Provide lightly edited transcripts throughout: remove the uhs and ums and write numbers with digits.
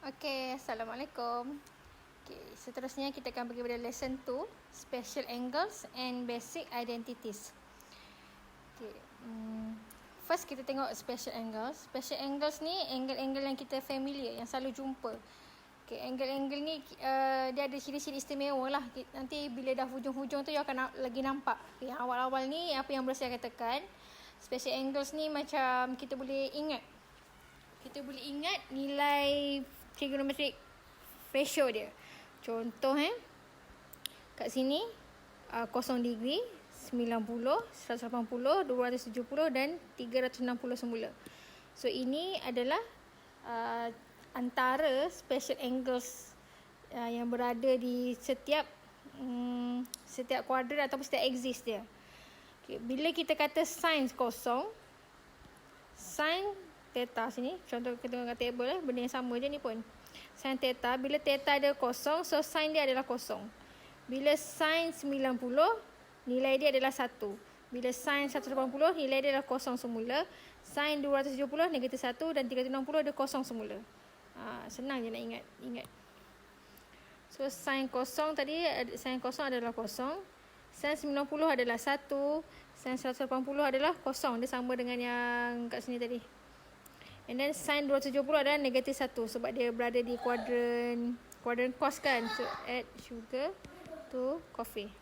Okay, Assalamualaikum. Okay, seterusnya kita akan pergi pada lesson 2, Special Angles and Basic Identities. Okay, first kita tengok special angles. Special angles ni angle-angle yang kita familiar, yang selalu jumpa. Okay, angle-angle ni dia ada ciri-ciri istimewa lah. Nanti bila dah hujung-hujung tu you akan lagi nampak. Okay, yang awal-awal ni apa yang saya katakan, special angles ni macam kita boleh ingat. Kita boleh ingat nilai trigonometric ratio dia. Contoh kat sini 0 degree, 90, 180, 270 dan 360 semula. So ini adalah antara special angles yang berada di setiap kuadran ataupun setiap axis dia. Okay, bila kita kata sin kosong, sin theta sini, contoh kita tengok kat table benda yang sama je ni pun. Sin theta, bila theta dia kosong, so sin dia adalah kosong. Bila sin 90, nilai dia adalah 1. Bila sin 180, nilai dia adalah kosong semula. Sin 270, negatif 1 dan 360 dia kosong semula. Senang je nak ingat. So sin kosong tadi, sin kosong adalah kosong. Sin 90 adalah 1. Sin 180 adalah kosong. Dia sama dengan yang kat sini tadi. And then sin 270 adalah negatif 1 sebab dia berada di kuadran cos kan. So add sugar to coffee.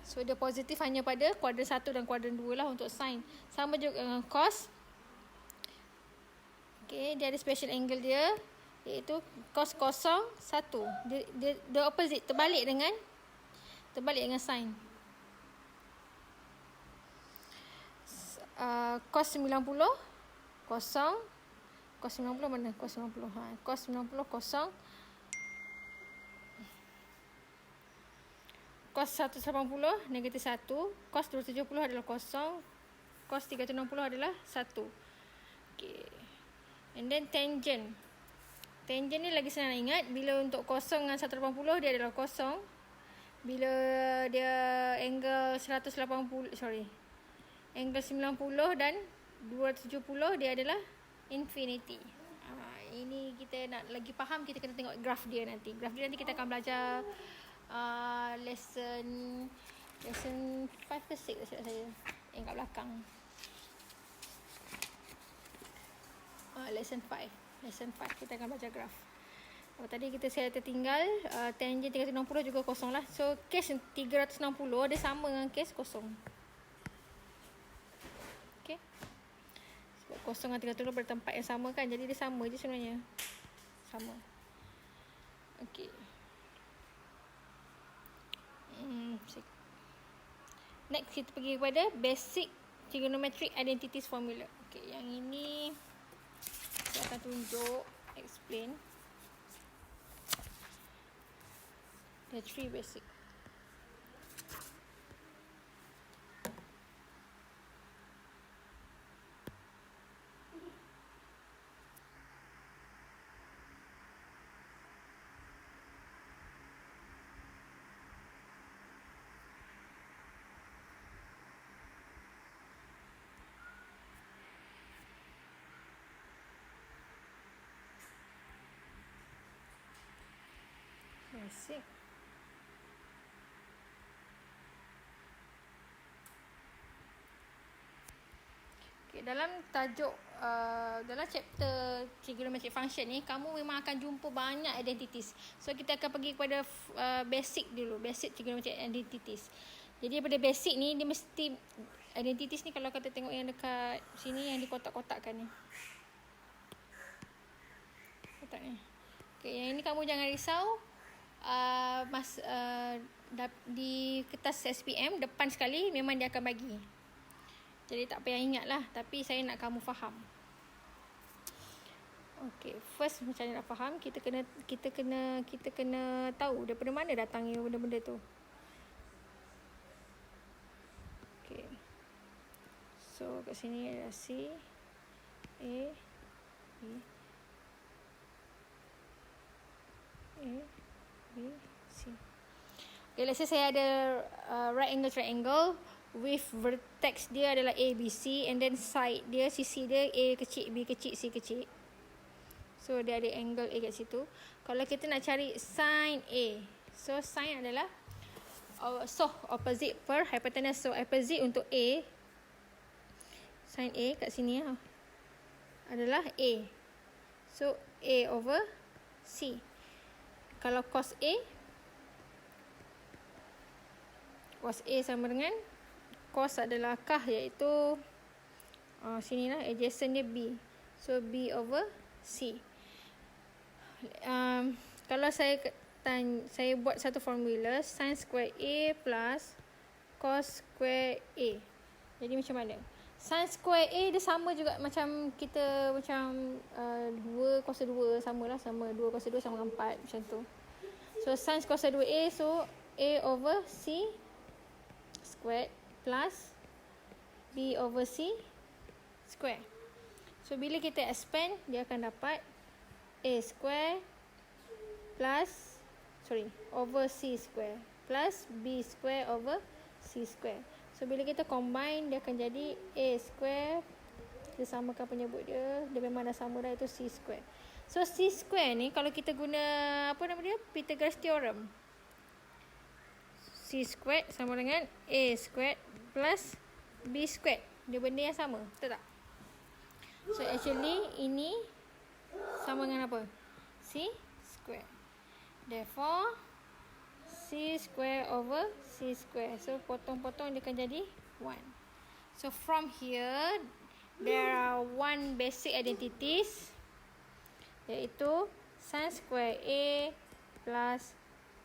So dia positif hanya pada kuadran 1 dan kuadran 2 lah untuk sin. Sama juga dengan cos. Okay, dia ada special angle dia, iaitu cos kosong 1. Dia opposite, terbalik dengan sin. Cos 90 kosong. Cos 90 mana? Cos 90. Cos 90 kosong. Cos 180 negatif 1. Cos 270 adalah kosong. Cos 360 adalah 1. Okay. And then tangent. Tangent ni lagi senang ingat. Bila untuk kosong dengan 180 dia adalah kosong. Bila dia angle 180, angle 90 dan 270 dia adalah infinity. Ini kita nak lagi faham, kita kena tengok graf dia nanti. Graf dia nanti kita akan belajar lesson 5 ke 6 saya yang kat belakang. Lesson 5 kita akan belajar graf. Tadi saya tertinggal tangent 360 juga kosong lah. So case 360 dia sama dengan case kosong. Okay, sebab kosong dengan 360 bertempat yang sama kan, jadi dia sama je sebenarnya. Sama. Okay. Next kita pergi kepada basic trigonometric identities formula. Okay, yang ini saya akan tunjuk, explain. There are 3 basic. Basic. Okay, dalam tajuk dalam chapter trigonometric function ni, kamu memang akan jumpa banyak identities. So kita akan pergi kepada basic dulu, basic trigonometric identities. Jadi daripada basic ni, dia mesti identities ni, kalau kita tengok yang dekat sini yang dikotak-kotakkan ni. Kotak ni. Okay, yang ini kamu jangan risau. Di kertas SPM depan sekali memang dia akan bagi, jadi tak payah ingat lah, tapi saya nak kamu faham. Okay, first macam mana nak faham, kita kena tahu daripada mana datangnya benda-benda tu. Okay, so kat sini ada C, A, B, C. Okay, let's say saya ada right angle triangle with vertex dia adalah A, B, C, and then side dia, sisi dia A kecil, B kecil, C kecil. So dia ada angle A kat situ. Kalau kita nak cari sin A, so sin adalah opposite per hypotenuse. So opposite untuk A, sin A kat sini adalah A. So A over C. Kalau cos A sama dengan cos adalah kah, iaitu sini lah, adjacent dia B. So B over C. Kalau saya buat satu formula, sin square A plus cos square A. Jadi macam mana? Sin square A dia sama juga macam kita, macam 2 kuasa 2 samalah, sama 2 kuasa 2 sama dengan 4 macam tu. So sin kuasa 2A, so A over C squared plus B over C square. So bila kita expand, dia akan dapat A square plus over C square plus B square over C square. So bila kita combine, dia akan jadi A square, kita samakan penyebut dia memang dah sama dah, itu C square. So C square ni kalau kita guna Pythagoras theorem, C square sama dengan A square plus B square. Dia benda yang sama, betul tak? So actually ini sama dengan apa? C square. Therefore C square over C square. So potong-potong dia akan jadi 1. So from here there are one basic identities, iaitu sin square A plus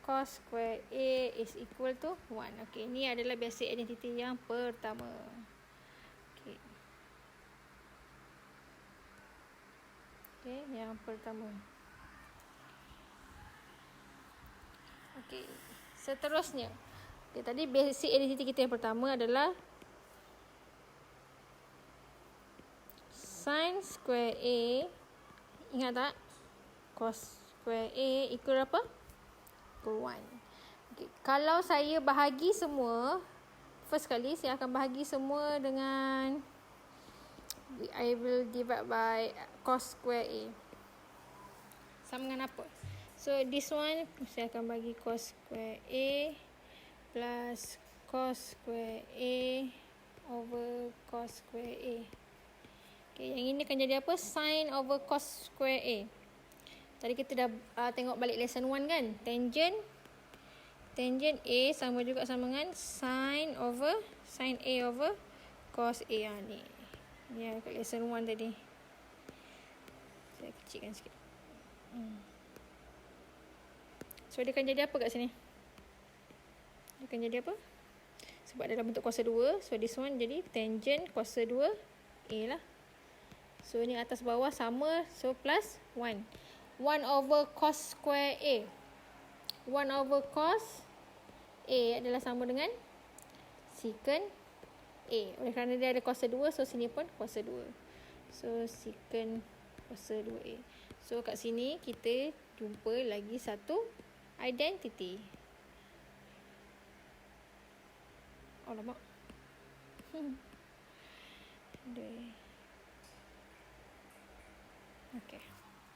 cos square A is equal to 1. Okay, ini adalah basic identity yang pertama. Okay, yang pertama. Okay, seterusnya. Okay, tadi basic identity kita yang pertama adalah sin square A. Ingat tak? Cos square A equal apa? Equal 1. Okay, kalau saya bahagi semua, first kali saya akan bahagi semua dengan, I will divide by cos square A. Sama dengan apa? So this one saya akan bagi cos square A plus cos square A over cos square A. Okay, yang ini akan jadi apa? Sin over cos square A. Tadi kita dah tengok balik lesson 1 kan? Tangent A sama juga sama dengan sin A over cos A ni. Ya, kat lesson 1 tadi. Saya kecilkan sikit. So dia akan jadi apa kat sini? Dia akan jadi apa? Sebab dalam bentuk kuasa 2, so this one jadi tangent kuasa 2 A lah. So ni atas bawah sama, so plus 1. 1 over cos square A. 1 over cos A adalah sama dengan secant A. Oleh kerana dia ada kuasa 2, so sini pun kuasa 2. So secant kuasa 2A. So kat sini kita jumpa lagi satu identity. Alamak. Okay.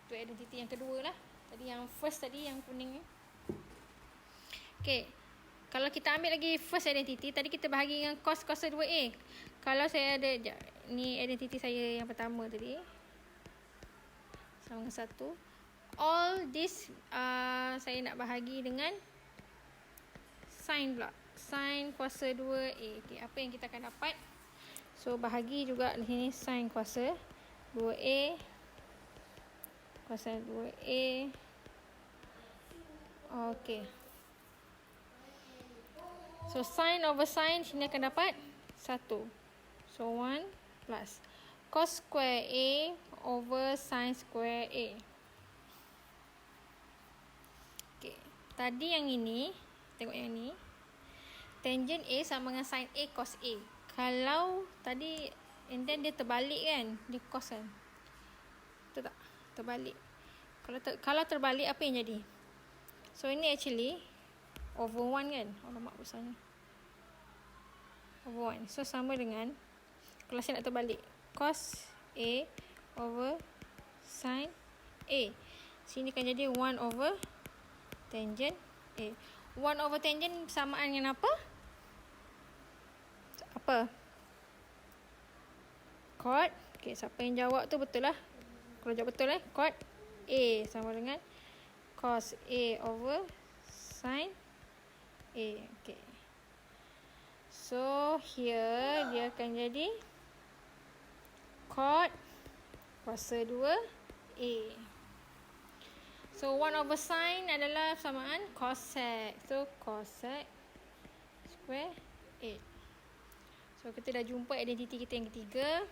Itu identity yang kedua lah. Tadi yang first tadi yang kuning ni. Okay. Kalau kita ambil lagi first identity, tadi kita bahagi dengan cos kuasa 2A. Kalau saya ada, ni identity saya yang pertama tadi. Sama dengan 1. All this saya nak bahagi dengan sin pula. Sin kuasa 2A. Okay, apa yang kita akan dapat? So bahagi juga di sini sin kuasa 2A. Kuasa 2A. Okay. So sin over sin sini akan dapat 1. So 1 plus cos square A over sin square A. Okay. Tadi yang ini, tengok yang ni. Tangent A sama dengan sin A cos A. Kalau tadi, and then dia terbalik kan? Dia cos kan? Betul tak? Terbalik. Kalau terbalik, apa yang jadi? So ini actually over 1 kan? Alamak besarnya. Over 1. So sama dengan, kalau saya nak terbalik, cos A over sin A. Sini akan jadi 1 over tangent A. 1 over tangent samaan dengan apa? Apa? Cot. Okay, siapa yang jawab tu betul lah. Kalau jawab betul cot A sama dengan cos A over sin A. Okay. So, here dia akan jadi cot kuasa 2A. So, 1 over sin adalah samaan cosec. So, cosec square 8. So, kita dah jumpa identiti kita yang ketiga.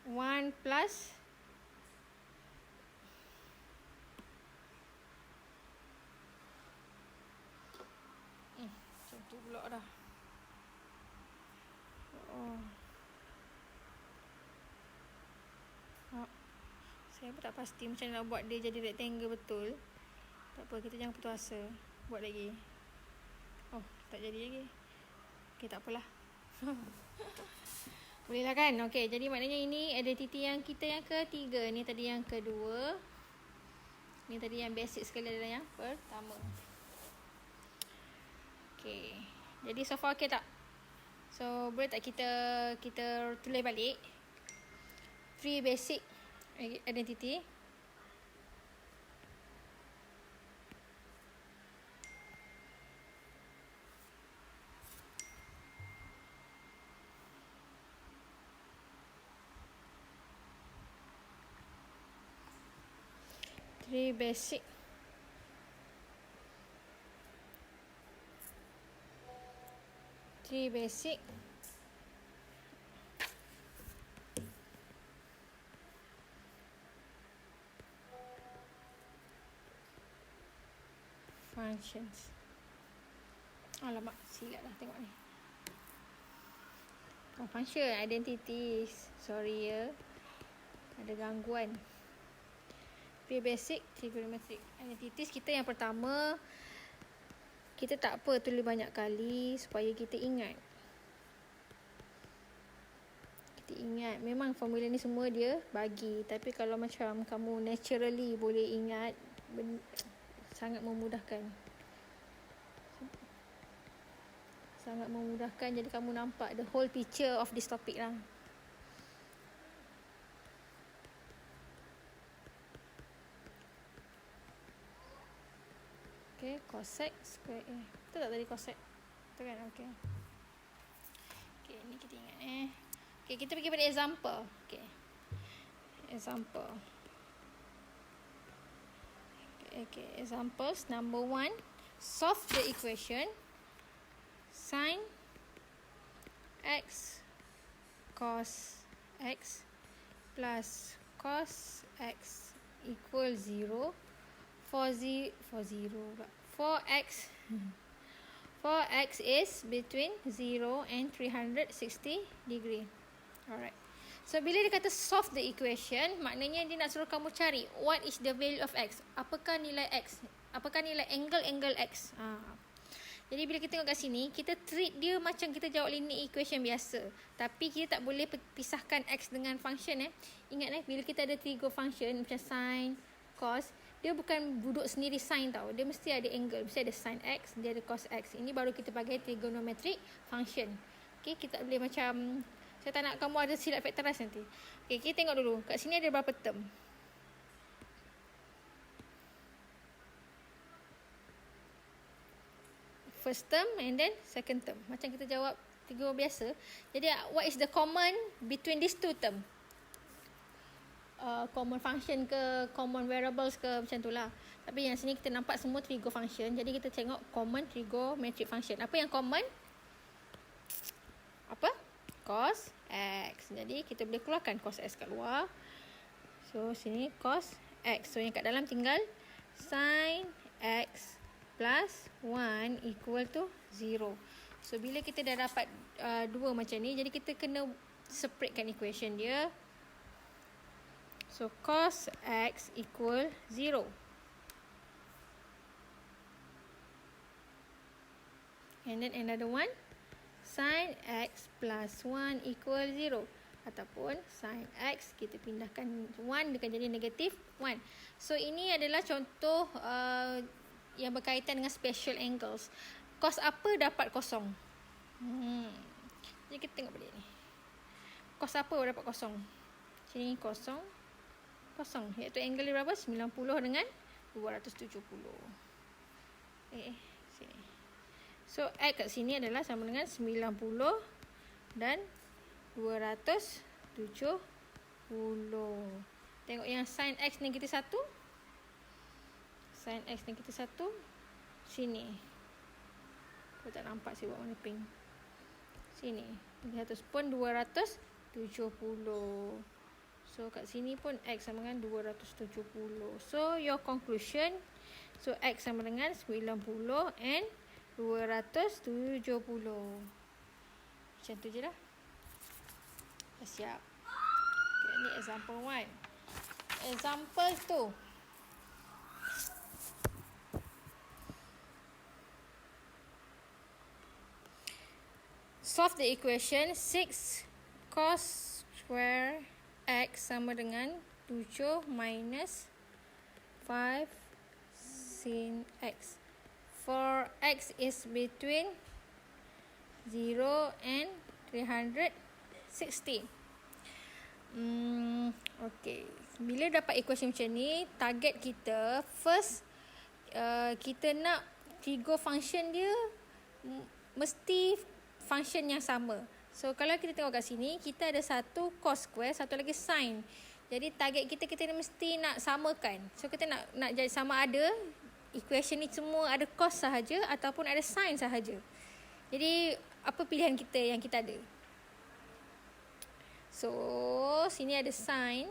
1 plus macam tu pula dah. Saya pun tak pasti macam nak buat dia jadi rectangle betul. Tak apa, kita jangan putus asa. Buat lagi. Oh, tak jadi lagi. Okay, tak apalah. Boleh lah kan? Okay, jadi maknanya ini identiti yang kita yang ketiga. Ni tadi yang kedua. Ni tadi yang basic sekali adalah yang pertama. Okay. Jadi so far okay tak? So, boleh tak kita tulis balik 3 basic identity. Three basic functions. Alamak, silap dah tengok ni. Function, identities. Sorry ya. Ada gangguan. Three basic trigonometric identities. Kita yang pertama, kita tak apa tulis banyak kali supaya kita ingat. Kita ingat. Memang formula ni semua dia bagi. Tapi kalau macam kamu naturally boleh ingat, sangat memudahkan. Sangat memudahkan. Jadi kamu nampak the whole picture of this topic lah. Okay, cosec square A. Betul tak tadi cosec? Betul kan? Okay. Okay, ni kita ingat Okay, kita pergi pada example. Okay. Example. Okay, examples. Number 1. Solve the equation sin x cos x plus cos x equal 0 4x is between 0 and 360 degree. Alright. So, bila dia kata solve the equation, maknanya dia nak suruh kamu cari what is the value of x. Apakah nilai x? Apakah nilai angle x? Jadi, bila kita tengok kat sini, kita treat dia macam kita jawab linear equation biasa. Tapi, kita tak boleh pisahkan x dengan function. Ingat, bila kita ada trigo function, macam sin, cos, dia bukan duduk sendiri sin tau. Dia mesti ada angle. Mesti ada sin x, dia ada cos x. Ini baru kita pakai trigonometric function. Okay, kita tak boleh macam... Saya tak nak kamu ada silap factorize nanti. Okay, kita tengok dulu. Kat sini ada berapa term? First term and then second term. Macam kita jawab trigo biasa. Jadi, what is the common between these two term? Common function ke, common variables ke, macam tu lah. Tapi yang sini kita nampak semua trigo function. Jadi, kita tengok common trigonometric function. Apa yang common? Apa? Cos x. Jadi, kita boleh keluarkan cos x kat luar. So, sini cos x. So, yang kat dalam tinggal sin x plus 1 equal to 0. So, bila kita dah dapat dua macam ni, jadi kita kena separatekan equation dia. So, cos x equal 0. And then another one. Sin x plus 1 equal 0. ataupun sin X. Kita pindahkan 1, dia akan jadi negatif 1. So ini adalah contoh yang berkaitan dengan special angles. Cos apa dapat kosong? Jadi kita tengok balik ni. Cos apa dapat kosong? Sini kosong, kosong. Iaitu angle dia berapa? 90 dengan 270. Sini. So, X kat sini adalah sama dengan 90 dan 270. Tengok yang sin X negatif 1. Sin X negatif 1. Sini. Kau tak nampak saya buat warna pink. Sini. 100 pun 270. So, kat sini pun X sama dengan 270. So, your conclusion. So, X sama dengan 90 and 270. Macam tu je lah. Dah siap. Okay, ni example 1. Example 2. Solve the equation 6 cos square X sama dengan 7 minus 5 sin X. For X is between 0 and 360. Okay. Bila dapat equation macam ni, target kita first, kita nak figure function dia mesti function yang sama. So kalau kita tengok kat sini, kita ada satu cos square, satu lagi sin. Jadi target kita mesti nak samakan. So kita nak jadi sama ada equation ni semua ada cos sahaja ataupun ada sin sahaja. Jadi apa pilihan kita yang kita ada? So sini ada sin,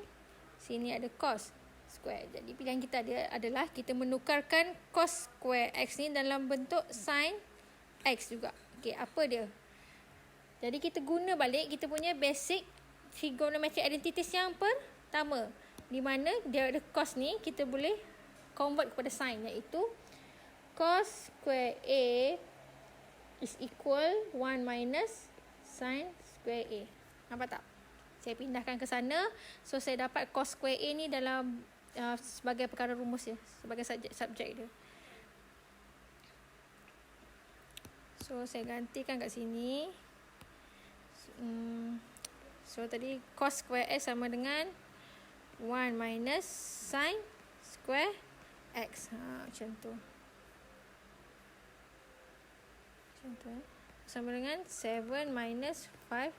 sini ada cos square. Jadi pilihan kita adalah kita menukarkan cos square X ni dalam bentuk sin X juga. Okey, apa dia? Jadi kita guna balik kita punya basic trigonometric identities yang pertama, di mana dia ada cos ni, kita boleh convert kepada sin, iaitu cos square A is equal 1 minus sin square A. Nampak tak? Saya pindahkan ke sana. So saya dapat cos square A ni dalam sebagai perkara rumus dia, sebagai subjek dia. So saya gantikan kat sini. So tadi cos square X sama dengan 1 minus sin square X. Macam tu. Sama dengan 7 minus 5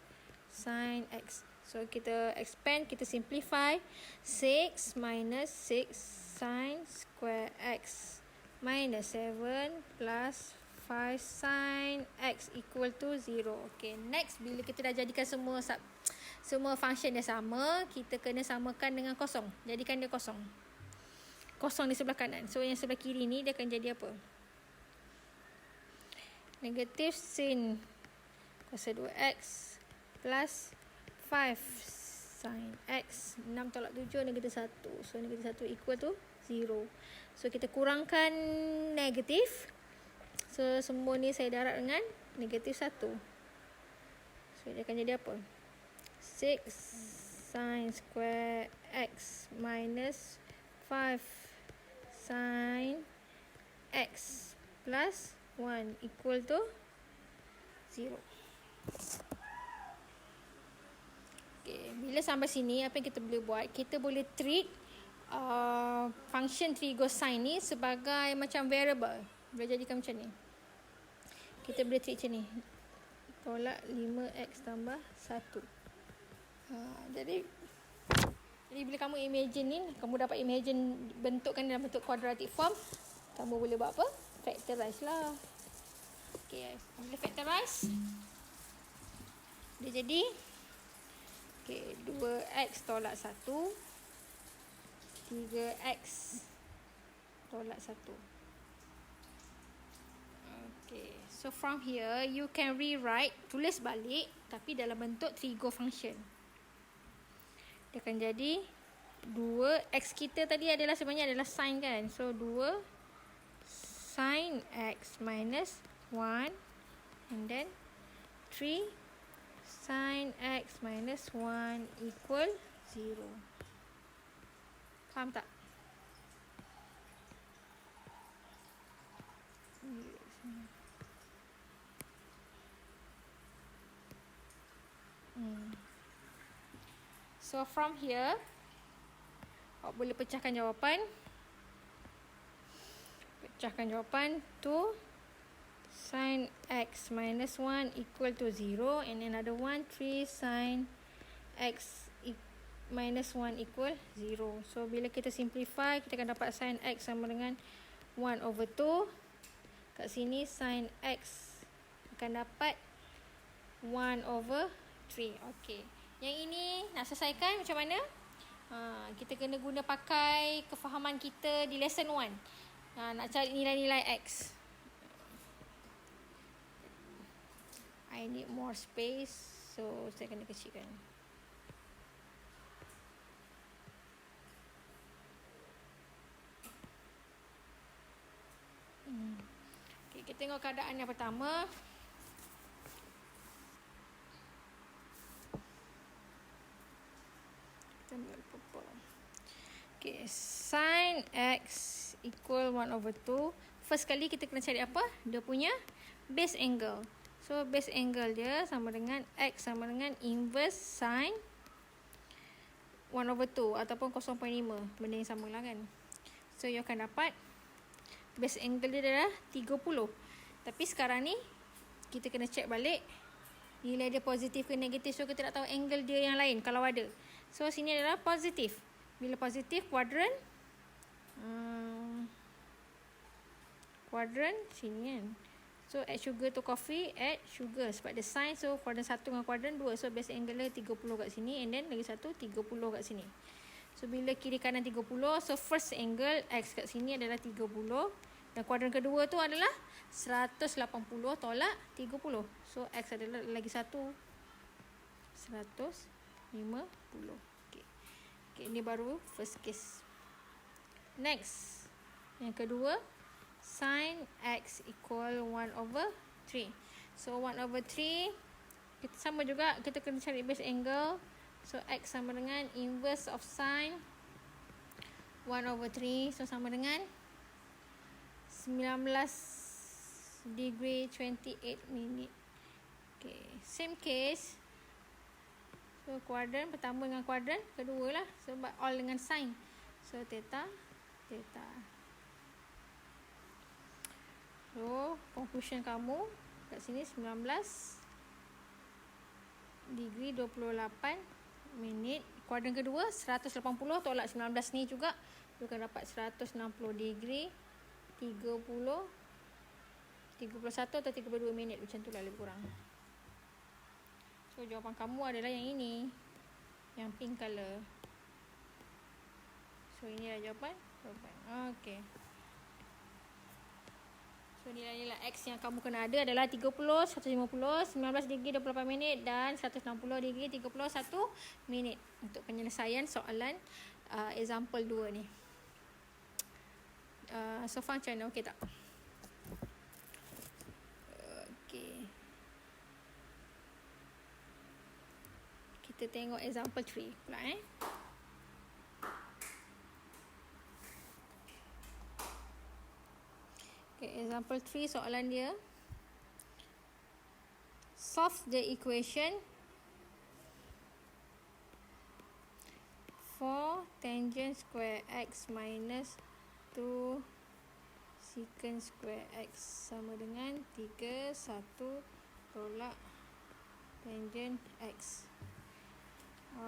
sin X. So kita expand, kita simplify. 6 minus 6 sin square X minus 7 plus 5 sin X equal to 0. Okay, next bila kita dah jadikan semua function dia sama, kita kena samakan dengan kosong. Jadikan dia kosong. Kosong di sebelah kanan. So yang sebelah kiri ni dia akan jadi apa? Negatif sin cos 2x plus 5 sin X. 6 tolak 7 negatif 1. So negatif 1 equal to 0. So kita kurangkan negatif. So semua ni saya darab dengan negatif 1. So dia akan jadi apa? 6 sin square X minus 5 sin X plus 1 equal to 0. Okay, bila sampai sini, apa yang kita boleh buat? Kita boleh treat function trigo sin ni sebagai macam variable. Boleh jadikan macam ni. Kita boleh treat macam ni. Tolak 5x tambah 1. Jadi bila kamu imagine ni, kamu dapat imagine bentukkan dalam bentuk quadratic form, kamu boleh buat apa? Factorize lah. Okay, boleh factorize. Dia jadi 2x tolak 1, 3x tolak 1. Okay, so from here you can rewrite, tulis balik tapi dalam bentuk trigo function. Dia akan jadi 2x kita tadi adalah sebenarnya adalah sin kan. So 2 sin x minus 1 and then 3 sin x minus 1 equal 0. Faham tak? So from here, awak boleh pecahkan jawapan. Pecahkan jawapan to sin x minus 1 equal to 0, and another one 3 sin x minus 1 equal 0. So bila kita simplify, kita akan dapat sin x sama dengan 1 over 2. Kat sini sin x akan dapat 1 over 3. Okey. Yang ini nak selesaikan macam mana? Kita kena guna pakai kefahaman kita di lesson 1. Nak cari nilai-nilai x. I need more space, so saya kena kecilkan. Okay, kita tengok keadaan yang pertama. Okay, sin x equal 1 over 2. First kali kita kena cari apa? Dia punya base angle. So base angle dia sama dengan x sama dengan inverse sin 1 over 2 ataupun 0.5. Benda yang sama lah kan. So you akan dapat base angle dia adalah 30. Tapi sekarang ni kita kena check balik nilai dia positif ke negatif. So kita nak tahu angle dia yang lain kalau ada. So sini adalah positif. Bila positif, kuadran sini kan. So add sugar to coffee, add sugar sebab dia sin. So kuadran 1 dengan kuadran 2. So base angle dia 30 kat sini, and then lagi satu 30 kat sini. So bila kiri kanan 30, so first angle x kat sini adalah 30, dan kuadran kedua tu adalah 180 tolak 30. So x adalah lagi satu 150. Okay, ini baru first case. Next, yang kedua, sin x equal 1 over 3. So 1 over 3, kita sama juga, kita kena cari base angle. So x sama dengan inverse of sin 1 over 3. So sama dengan 19 degree 28 minute. Okay, same case. So kuadran pertama dengan kuadran kedua lah, sebab all dengan sin. So theta. So conclusion kamu kat sini 19 degree 28 minit. Kuadran kedua 180 tolak 19 ni juga, you akan dapat 160 degree 31 atau 32 minit, macam tu lah lebih kurang. So jawapan kamu adalah yang ini, yang pink color. So ini adalah jawapan. Okay. So nilai-nilai x yang kamu kena ada adalah 30, 150, 19 degree 28 minit dan 160 degree 31 minit untuk penyelesaian soalan example 2 ni. So far macam mana? Okay tak? Okay. Kita tengok example 3 pula Okay, example 3 soalan dia. Solve the equation for tangent square x minus 2 secant square x sama dengan 3, 1 tolak tangent x.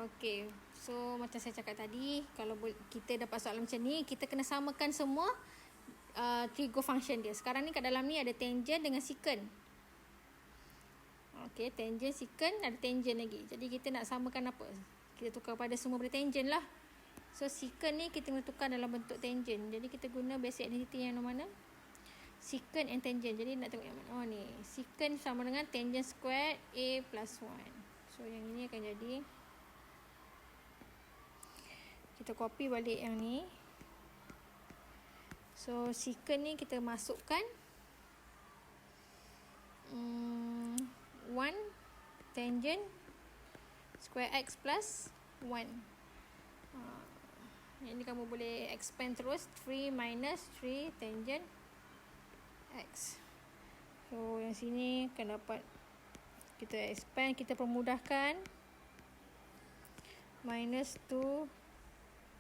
Okay, so macam saya cakap tadi, kalau kita dapat soalan macam ni, kita kena samakan semua trigo function dia. Sekarang ni kat dalam ni ada tangent dengan secant. Okay, tangent, secant, ada tangent lagi. Jadi kita nak samakan apa? Kita tukar pada semua pada tangent lah. So secant ni kita kena tukar dalam bentuk tangent. Jadi kita guna basic identity yang mana? Secant and tangent. Jadi nak tengok yang mana? Oh ni, secant sama dengan tangent square A plus 1. So yang ini akan jadi, kita copy balik yang ni. So secant ni kita masukkan 1 tangent square x plus 1. Yang ni kamu boleh expand terus. 3 minus 3 tangent x. So yang sini akan dapat, kita expand, kita permudahkan, minus 2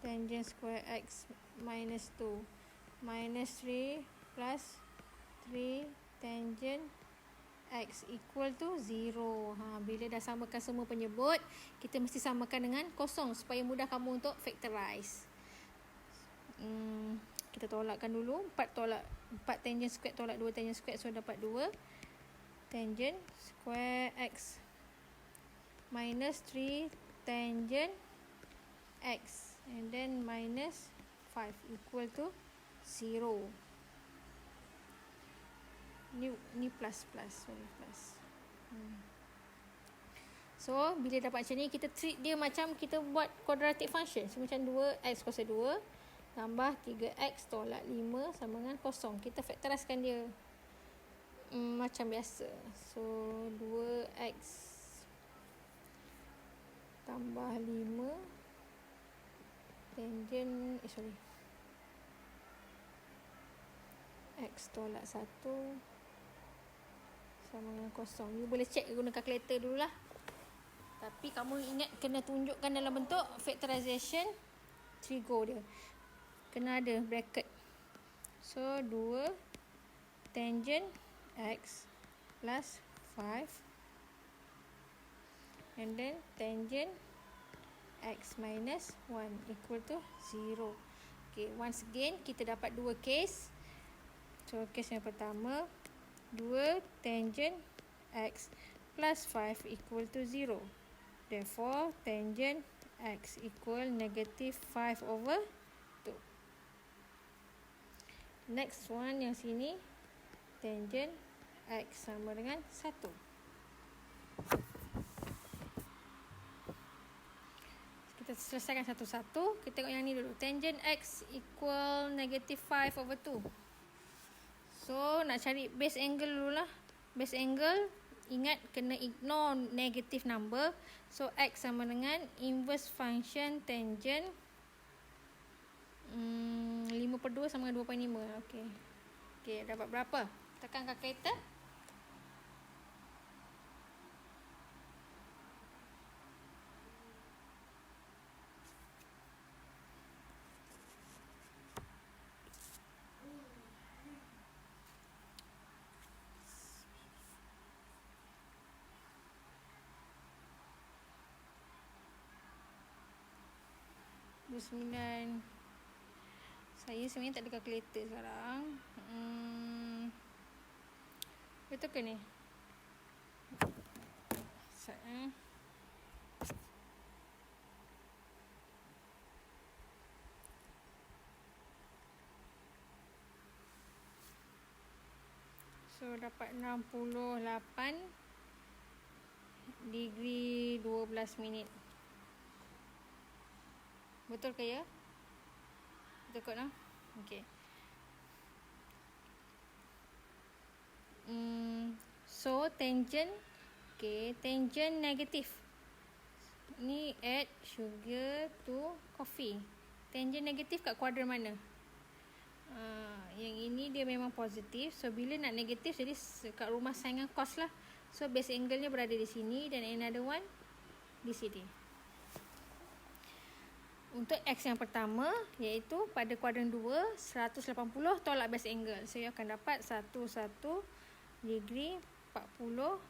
tangent square x minus 2 minus 3 plus 3 tangent x equal to 0. Bila dah samakan semua penyebut, kita mesti samakan dengan kosong supaya mudah kamu untuk factorize. Kita tolakkan dulu. 4 tangent square tolak 2 tangent square, so dapat 2 tangent square x minus 3 tangent x and then minus 5 equal to 0. Ni plus. So bila dapat macam ni, kita treat dia macam kita buat quadratic function. So macam 2x kuasa 2 tambah 3x tolak 5 sama dengan kosong. Kita factorizekan dia macam biasa. So 2x tambah 5 tangent x tolak 1 sama dengan kosong. You boleh check guna calculator dululah. Tapi kamu ingat kena tunjukkan dalam bentuk factorization trigo dia. Kena ada bracket. So 2 tangent x plus 5 and then tangent x minus 1 equal to 0. Okay, once again kita dapat dua case. So case yang pertama, 2 tangent x plus 5 equal to 0. Therefore tangent x equal negative 5 over 2. Next one yang sini, tangent x sama dengan 1. Kita selesaikan satu-satu. Kita tengok yang ni dulu. Tangent x equal negative 5 over 2. So nak cari base angle dulu lah. Base angle, ingat kena ignore negative number. So x sama dengan inverse function tangent 5/2 sama dengan 2.5. Okay, dapat berapa? Tekan calculator. Saya sebenarnya tak ada calculator sekarang. Betul ke ni? So dapat 68 degree 12 minit. Betul ke ya? Betul kot lah. Okay. So tangent, tangent negatif. Ni add sugar to coffee. Tangent negatif kat kuadran mana? Yang ini dia memang positif. So bila nak negatif, jadi kat rumah sign dengan cos lah. So base angle nya berada di sini dan another one di sini. Untuk x yang pertama, iaitu pada kuadran 2, 180 tolak base angle. So, you akan dapat 11 degree 48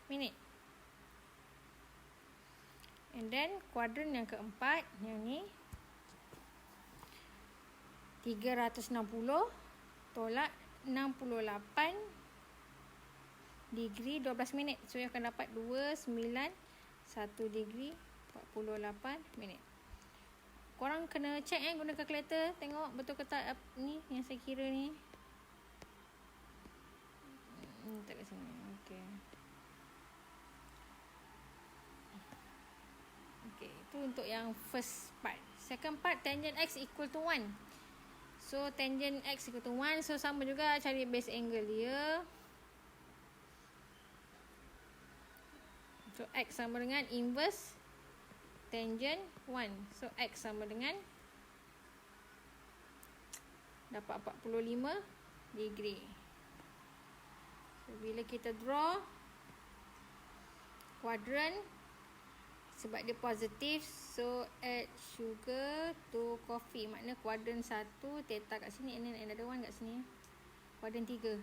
minit. And then, kuadran yang keempat, yang ni, 360 tolak 68 degree 12 minit. So, you akan dapat 291 degree 48 minit. Korang kena check guna calculator, tengok betul ke tak ni yang saya kira ni. Tak kat sini. Okay, itu untuk yang first part. Second part, tangent x equal to 1. So tangent x equal to 1, so sama juga cari base angle dia. So X sama dengan inverse tangent 1. So X sama dengan dapat 45 degree. So bila kita draw kuadran, sebab dia positif, so add sugar to coffee. Maknanya kuadran 1 theta kat sini, and then another one kat sini. Kuadran 3.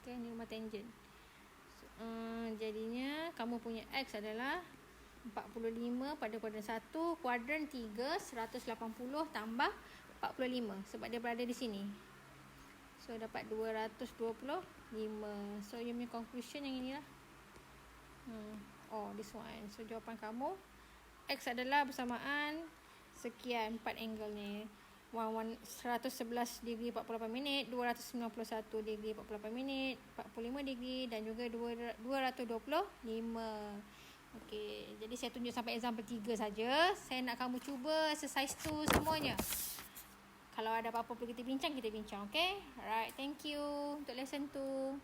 Okay, ni rumah tangent. So, jadinya kamu punya X adalah 45 pada kuadran 1, kuadran 3 180 tambah 45 sebab dia berada di sini. So dapat 225. So you punya conclusion yang inilah. This one. So jawapan kamu X adalah bersamaan sekian 4 angle ni. 111 degree 48 minit, 291 degree 48 minit, 45 degree dan juga 225. Okey, jadi saya tunjuk sampai example 3 saja. Saya nak kamu cuba exercise tu semuanya. Kalau ada apa-apa perlu kita bincang, okey? Alright, thank you untuk lesson tu.